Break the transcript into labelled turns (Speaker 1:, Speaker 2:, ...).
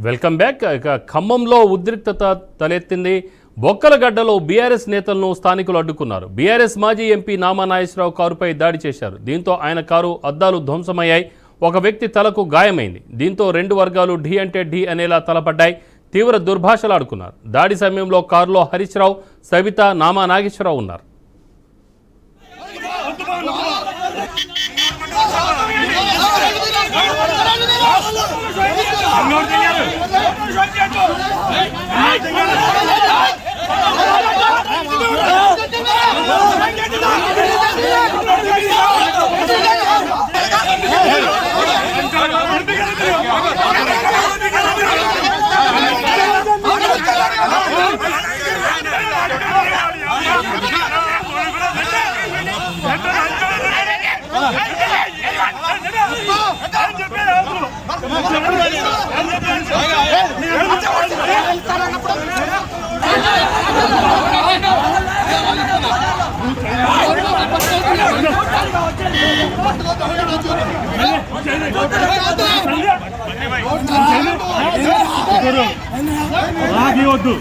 Speaker 1: Welcome back. ఇక ఖమ్మంలో ఉద్రిక్తత తలెత్తింది. బొక్కలగడ్డలో బీఆర్ఎస్ నేతలను స్థానికులు అడ్డుకున్నారు. బీఆర్ఎస్ మాజీ ఎంపీ నామా నాగేశ్వరరావు కారుపై దాడి చేశారు. దీంతో ఆయన కారు అద్దాలు ధ్వంసమయ్యాయి. ఒక వ్యక్తి తలకు గాయమైంది. దీంతో రెండు వర్గాలు ఢీ అంటే ఢీ అనేలా తలపడ్డాయి. తీవ్ర దుర్భాషలాడుకున్నారు. దాడి సమయంలో కారులో హరీష్ రావు, సవిత, నామా నాగేశ్వరరావు ఉన్నారు.
Speaker 2: రాగి వద్దు.